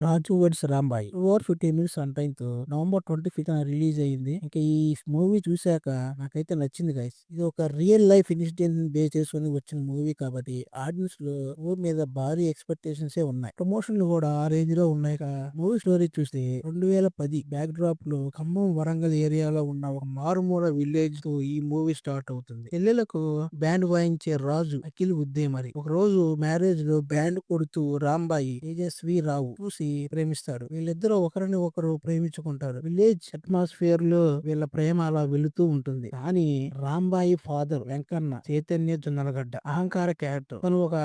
'రాజు weds Rambai' 2 hour 15 minutes run టైమ్‌తో November 25న release అయింది. ఇంకా ఈ మూవీ చూసాక నాకైతే నచ్చింది గైస్. ఇది ఒక రియల్ లైఫ్ ఇన్సిడెంట్‌ని బేస్ చేసుకొని వచ్చిన మూవీ కాబట్టి ఆడియన్స్‌లో మూవీ మీద భారీ ఎక్స్‌పెక్టేషన్సే ఉన్నాయి. ప్రమోషన్‌లు కూడా ఆ రేంజ్‌లో ఉన్నాయి. మూవీ స్టోరీ చూస్తే 2010 బ్యాక్ డ్రాప్‌లో ఖమ్మం, వరంగల్ ఏరియాలో ఉన్న ఒక మారుమూల విలేజ్‌తో ఈ మూవీ స్టార్ట్ అవుతుంది. చెల్లెలకు బ్యాండ్ వాయించే రాజు అఖిల్ ఉద్యమరి ఒకరోజు మ్యారేజ్‌లో బ్యాండ్ కొడుతూ రాంబాయి తేజస్వి రావు చూసి ప్రేమిస్తాడు. వీళ్ళిద్దరూ ఒకరిని ఒకరు ప్రేమించుకుంటారు. విలేజ్ అట్మాస్ఫియర్ లో వీళ్ళ ప్రేమ అలా వెళుతూ ఉంటుంది. కానీ రాంబాయి ఫాదర్ వెంకన్న చైతన్య జొన్నలగడ్డ అహంకార క్యారెక్టర్. తను ఒక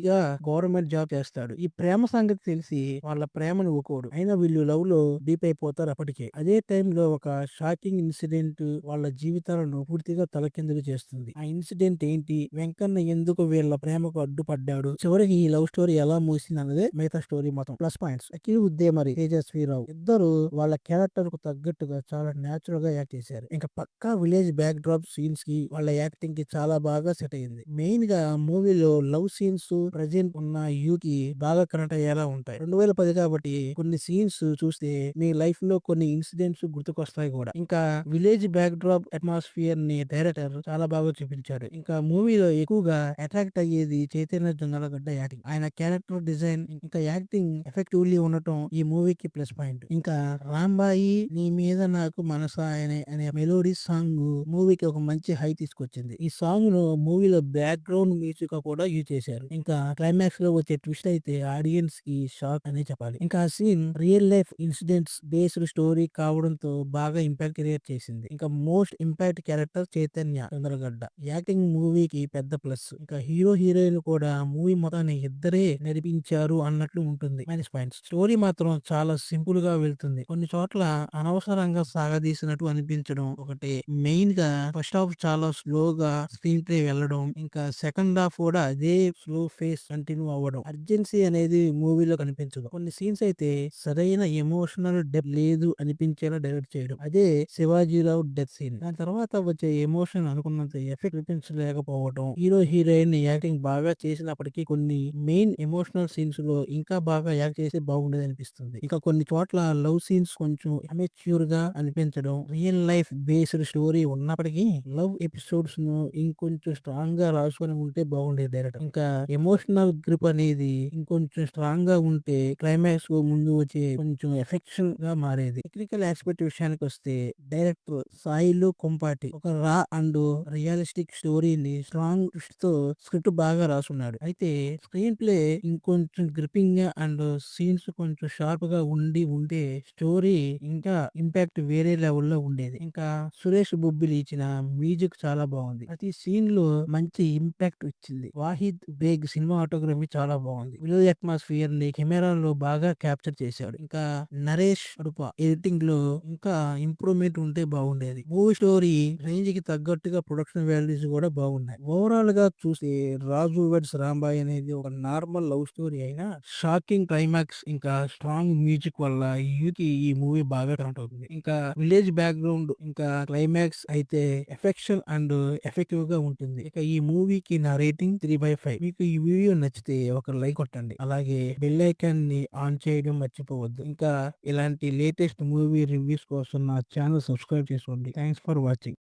గా గవర్నమెంట్ జాబ్ చేస్తాడు. ఈ ప్రేమ సంగతి తెలిసి వాళ్ళ ప్రేమను ఒకోడు. అయినా వీళ్ళు లవ్ లో డీప్ అయిపోతారు అప్పటికే. అదే టైంలో ఒక షాకింగ్ ఇన్సిడెంట్ వాళ్ళ జీవితాలను పూర్తిగా తలకిందులు చేస్తుంది. ఆ ఇన్సిడెంట్ ఏంటి, వెంకన్న ఎందుకు వీళ్ళ ప్రేమకు అడ్డుపడ్డాడు, చివరికి ఈ లవ్ స్టోరీ ఎలా ముగిసింది అన్నదే మిగతా స్టోరీ మొత్తం. ప్లస్ పాయింట్స్: అఖిల్ ఉద్యమరి, తేజస్వీరావు ఇద్దరు వాళ్ళ క్యారెక్టర్ కు తగ్గట్టుగా చాలా నేచురల్ గా యాక్ట్ చేశారు. ఇంకా పక్కా విలేజ్ బ్యాక్ డ్రాప్ సీన్స్ కి వాళ్ళ యాక్టింగ్ కి చాలా బాగా సెట్ అయింది. మెయిన్ గా మూవీలో లవ్ సీన్స్ ప్రజెంట్ ఉన్న యూ కి బాగా కనెక్ట్ అయ్యేలా ఉంటాయి. 2010 కాబట్టి కొన్ని సీన్స్ చూస్తే మీ లైఫ్ లో కొన్ని ఇన్సిడెంట్స్ గుర్తుకొస్తాయి కూడా. ఇంకా విలేజ్ బ్యాక్ డ్రాప్ అట్మాస్ఫియర్ ని డైరెక్టర్ చాలా బాగా చూపించాడు. ఇంకా మూవీలో ఎక్కువగా అట్రాక్ట్ అయ్యేది చైతన్య జొన్నలగడ్డ యాక్టింగ్. ఆయన క్యారెక్టర్ డిజైన్ ఇంకా యాక్టింగ్ ఎఫెక్టివ్లీ ఉండటం ఈ మూవీకి ప్లస్ పాయింట్. ఇంకా రాంబాయి నీ మీద నాకు మనసా అనే మెలోడీ సాంగ్ మూవీకి ఒక మంచి హై తీసుకొచ్చింది. ఈ సాంగ్ ను మూవీలో బ్యాక్ గ్రౌండ్ మ్యూజిక్ గా కూడా యూజ్ చేశారు. ఇంకా క్లైమాక్స్ లో వచ్చే ట్విస్ట్ అయితే ఆడియన్స్ కి షాక్ అనే చెప్పాలి. ఇంకా ఆ scene real life incidents based story కావడంతో బాగా ఇంపాక్ట్ క్రియేట్ చేసింది. ఇంకా most impact character Chaitanya Chandragadda acting మూవీకి పెద్ద ప్లస్. ఇంకా హీరో హీరోయిన్ కూడా మూవీ మొత్తాన్ని ఇద్దరే నడిపించారు అన్నట్లు ఉంటుంది. మైనస్ పాయింట్స్: స్టోరీ మాత్రం చాలా సింపుల్ గా వెళ్తుంది. కొన్ని చోట్ల అనవసరంగా సాగదీసినట్టు అనిపించడం ఒకటి. మెయిన్ గా ఫస్ట్ హాఫ్ చాలా స్లోగా స్క్రీన్ ప్లే వెళ్ళడం, ఇంకా సెకండ్ హాఫ్ కూడా అదే స్లో ఫేస్ కంటిన్యూ అవ్వడం. అర్జెన్సీ అనేది మూవీలో కనిపించదు. కొన్ని సీన్స్ అయితే సరైన ఎమోషనల్ డెప్త్ లేదు అనిపించేలా డైరెక్ట్ చేయడం. అదే శివాజీరావు డెత్ సీన్. దాని తర్వాత వచ్చే ఎమోషన్ అనుకున్నంత ఎఫెక్ట్ చూపించలేకపోవడం. హీరో హీరోయిన్ యాక్టింగ్ బాగా చేసినప్పటికీ కొన్ని మెయిన్ ఎమోషనల్ సీన్స్ లో ఇంకా బాగా యాక్ట్ చేస్తే బాగుండేది అనిపిస్తుంది. ఇంకా కొన్ని చోట్ల లవ్ సీన్స్ కొంచెం అమెచ్యూర్ గా అనిపించడం. రియల్ లైఫ్ బేస్డ్ స్టోరీ ఉన్నప్పటికీ లవ్ ఎపిసోడ్స్ ను ఇంకొంచెం స్ట్రాంగ్ గా రాసుకొని ఉంటే బాగుండేది డైరెక్టర్. ఇంకా ఎమోషనల్ గ్రిప్ అనేది ఇంకొంచెం స్ట్రాంగ్ గా ఉంటే క్లైమాక్స్ ముందు వచ్చే కొంచెం ఎఫెక్షన్ గా మారేది. టెక్నికల్ ఆస్పెక్ట్ విషయానికి వస్తే డైరెక్టర్ సాయిలు కొంపాటి ఒక రా అండ్ రియలిస్టిక్ స్టోరీని స్ట్రాంగ్ ట్విస్ట్ తో స్క్రిప్ట్ బాగా రాసున్నాడు. అయితే స్క్రీన్ ప్లే ఇంకొంచెం గ్రిప్పింగ్ గా అండ్ సీన్స్ కొంచెం షార్ప్ గా ఉంటే స్టోరీ ఇంకా ఇంపాక్ట్ వేరే లెవెల్లో ఉండేది. ఇంకా సురేష్ బొబ్బిలి ఇచ్చిన మ్యూజిక్ చాలా బాగుంది. ప్రతి సీన్ లో మంచి ఇంపాక్ట్ ఇచ్చింది. వాహిద్ బేగ్ సినిమాటోగ్రఫీ చాలా బాగుంది. విలేజ్ అట్మాస్ఫియర్ ని కెమెరాలో బాగా క్యాప్చర్ చేశాడు. ఇంకా నరేష్ అడుప ఎడిటింగ్ లో ఇంకా ఇంప్రూవ్మెంట్ ఉంటే బాగుండేది. మూవీ స్టోరీ రేంజ్ కి తగ్గట్టుగా ప్రొడక్షన్ వాల్యూస్ కూడా బాగున్నాయి. ఓవరాల్ గా చూస్తే రాజు వెడ్స్ రాంబాయ్ అనేది ఒక నార్మల్ లవ్ స్టోరీ అయినా షాకింగ్ క్లైమాక్స్ ఇంకా స్ట్రాంగ్ మ్యూజిక్ వల్ల యూత్ ఈ మూవీ బాగా కనెక్ట్ అవుతుంది. ఇంకా విలేజ్ బ్యాక్గ్రౌండ్ ఇంకా క్లైమాక్స్ అయితే ఎఫెక్షన్ అండ్ ఎఫెక్టివ్ గా ఉంటుంది. ఇక ఈ మూవీకి నా రేటింగ్ 3/5. మీకు ఈ వీడియో నచ్చితే ఒక లైక్ కొట్టండి. అలాగే బెల్ ఐకాన్ ని ఆన్ చేయడం మర్చిపోవద్దు. ఇంకా ఇలాంటి లేటెస్ట్ మూవీ రివ్యూస్ కోసం నా ఛానల్ సబ్స్క్రైబ్ చేసుకోండి. Thanks for watching.